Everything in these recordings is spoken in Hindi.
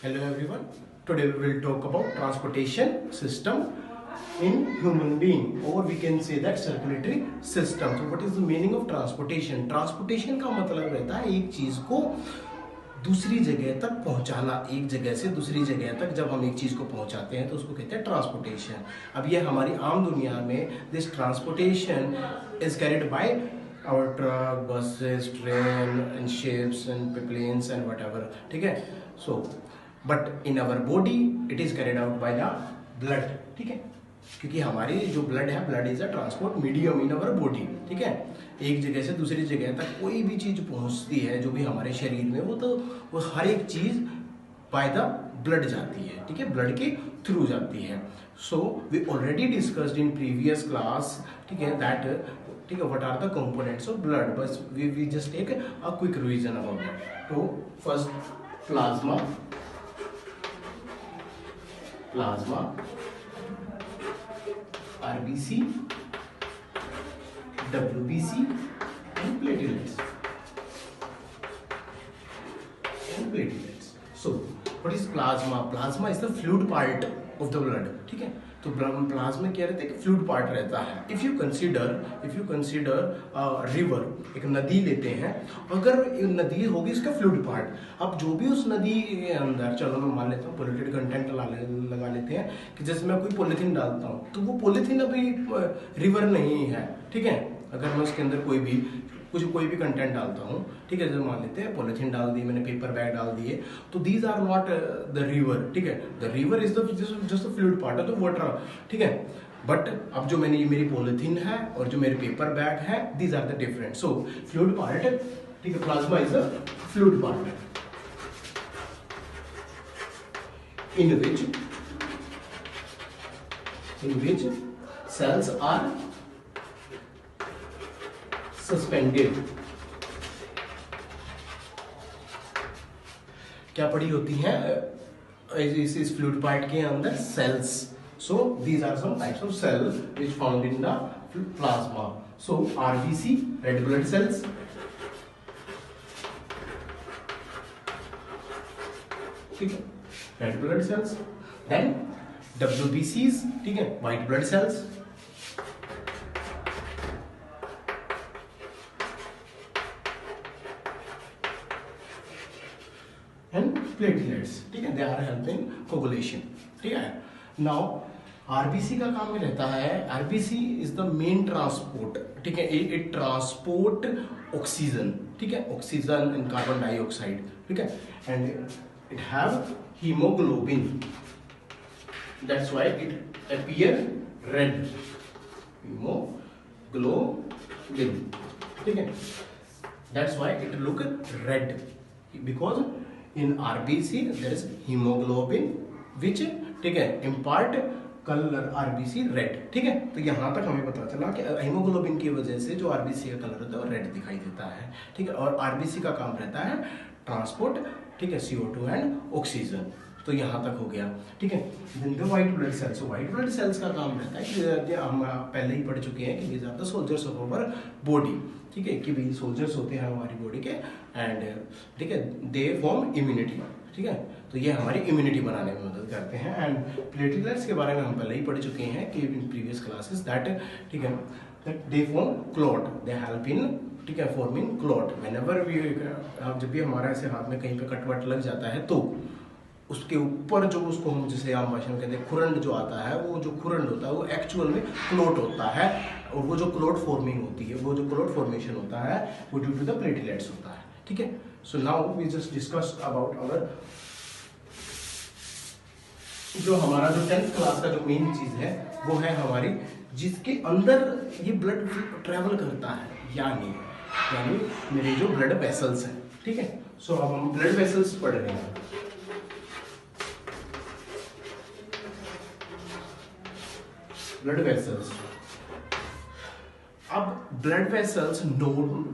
Hello everyone. Today we will talk about transportation system in human being, or we can say that circulatory system. So what is the meaning of transportation? Transportation का मतलब रहता है एक चीज को दूसरी जगह तक पहुंचाना, एक जगह से दूसरी जगह तक जब हम एक चीज को पहुंचाते हैं तो उसको कहते हैं ट्रांसपोर्टेशन। अब ये हमारी आम दुनिया में this transportation is carried by our truck, buses, train and ships and planes and whatever, ठीक है। So but in our body it is carried out by the blood, ठीक है, क्योंकि हमारी जो ब्लड है, blood is a transport medium in our body, ठीक है। एक जगह से दूसरी जगह तक कोई भी चीज पहुंचती है जो भी हमारे शरीर में, वो हर एक चीज बाय द ब्लड जाती है, ठीक है, ब्लड के थ्रू जाती है। So we already discussed in previous class, ठीक है, दैट, ठीक है, what are the components of blood. बस we just take a quick revision about that. तो first plasma, RBC, WBC and platelets. So what is plasma? Plasma is the fluid part of the blood, ठीक है। तो प्लाज्मा क्या रहता है कि फ्लूइड पार्ट रहता है। इफ यू कंसीडर रिवर, एक नदी लेते हैं, अगर नदी होगी इसका फ्लूइड पार्ट, अब जो भी उस नदी के अंदर, चलो मैं मान लेता हूँ पॉल्यूटेड कंटेंट लगा लेते हैं कि जैसे मैं कोई पॉलीथीन डालता हूँ तो वो पॉलीथीन अभी रिवर नहीं है, ठीक है। अगर मैं उसके अंदर कोई भी कंटेंट डालता हूँ, ठीक है, जैसे मान लेते हैं पॉलीथीन डाल दी मैंने, पेपर बैग डाल दिए, तो these are not the river, ठीक है। The river is the just the fluid part of the water, ठीक है। बट अब जो मैंने, ये मेरी पॉलीथीन है और जो मेरे पेपर बैग है, these are the different. So fluid part, ठीक है, plasma is the fluid part in which cells are suspended। क्या पड़ी होती है इस फ्लूइड पार्ट के अंदर? Cells. So these are some types of cell which found in the plasma. So RBC, red blood cells, ठीक है, red blood cells. Then WBCs, ठीक है, white blood cells. And platelets, ठीक है, दे आर हेल्पिंग कोगुलेशन, ठीक है। नाउ RBC का काम में रहता है, RBC is the main transport, ठीक है, इट ट्रांसपोर्ट ऑक्सीजन, ठीक है, ऑक्सीजन एंड कार्बन डाइऑक्साइड, ठीक है, and it have haemoglobin, that's why it appear red, haemoglobin, ठीक है, that's why it look red, because in RBC there is hemoglobin which, ठीक है, impart कलर RBC रेड, ठीक है। तो यहाँ तक हमें पता चला कि हीमोग्लोबिन की वजह से जो RBC का कलर होता है वो रेड दिखाई देता है, ठीक है। और RBC का काम रहता है ट्रांसपोर्ट, ठीक है, CO2 एंड ऑक्सीजन। तो यहाँ तक हो गया, ठीक है। White blood sales, white blood sales का काम रहता है कि हम पहले ही पढ़ चुके हैं कि these are the soldiers of our body, ठीक है, कि भी सोल्जर्स होते हैं हमारी बॉडी के, एंड ठीक है, दे फॉर्म इम्यूनिटी, ठीक है। तो ये हमारी इम्यूनिटी बनाने में मदद करते हैं। एंड प्लेटलेट्स के बारे में हम पहले ही पढ़ चुके हैं कि इन प्रीवियस क्लासेस दैट, ठीक है, that they form clot, they help in, ठीक है, फॉर्मिंग क्लॉट। व्हेनेवर वी, जब भी हमारा ऐसे हाथ में कहीं पे कट वट लग जाता है तो उसके ऊपर जो, उसको हम जैसे आम भाषा में कहते हैं खुरंड जो आता है, वो जो खुरंड होता है वो एक्चुअल में क्लोट होता है, और वो जो क्लोट फॉर्मिंग होती है, वो जो क्लोट फॉर्मेशन होता है वो ड्यू टू द प्लेटलेट्स होता है, ठीक है। So now we just discuss about our, जो हमारा जो 10th क्लास का जो मेन चीज है वो है हमारी, जिसके अंदर ये ब्लड ट्रेवल करता है, यानी मेरे जो ब्लड वेसल्स हैं, ठीक है। सो अब हम ब्लड वेसल्स पढ़ रहे हैं। ब्लड वेसल्स, अब ब्लड वेसल्स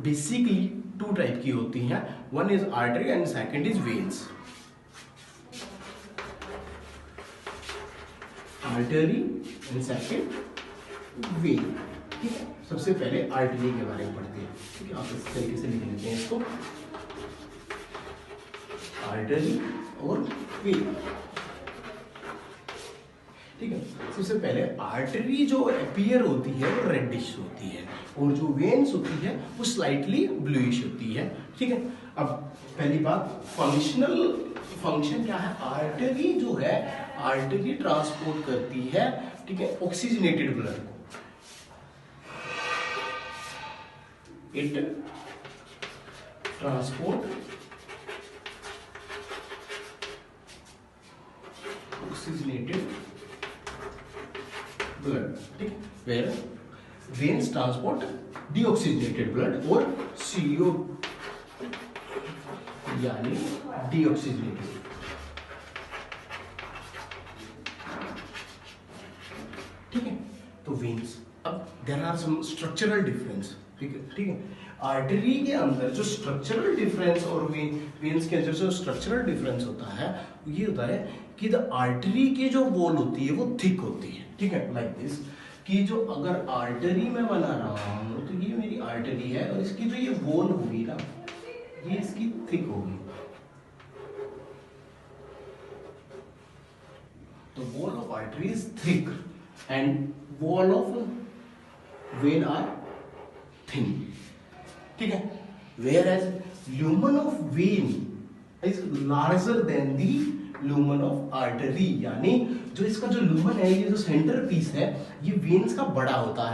बेसिकली 2 टाइप की होती हैं, one is artery and second is veins. Artery and second when, ठीक है। सबसे पहले आर्टरी के बारे में पढ़ते हैं, ठीक है, आप इस तरीके से लिख लेते हैं इसको। आर्टरी और वेन। ठीक है, सबसे पहले आर्टरी जो अपीयर होती है वो रेडिश होती है और जो वेन्स होती है वो स्लाइटली ब्लूइश होती है। ठीक है, अब पहली बात फंक्शनल फंक्शन क्या है, आर्टरी जो है आर्टरी ट्रांसपोर्ट करती है, ठीक है, ऑक्सीजनेटेड ब्लड को, इट ट्रांसपोर्ट ऑक्सीजनेटेड ब्लड, ठीक है, where veins transport deoxygenated blood और CO यानी डीऑक्सीजनेटेड। ठीक है, तो वेन्स, अब there are some structural difference. ठीक है, ठीक है, आर्टरी के अंदर जो स्ट्रक्चरल डिफरेंस और वेन्स के अंदर जो स्ट्रक्चरल डिफरेंस होता है ये होता है कि द आर्टरी की जो वॉल होती है वो थिक होती है। ठीक है, लाइक दिस, कि जो अगर आर्टरी में बना रहा हूं तो ये मेरी आर्टरी है और इसकी जो ये वॉल होगी ना ये इसकी थिक होगी, तो wall of artery is thick and wall of vein are thin. ठीक है, whereas lumen of vein is larger than the lumen of artery, यानी जो इसका जो लूमन है, ये जो सेंटर पीस है, ये वेन्स का बड़ा होता है।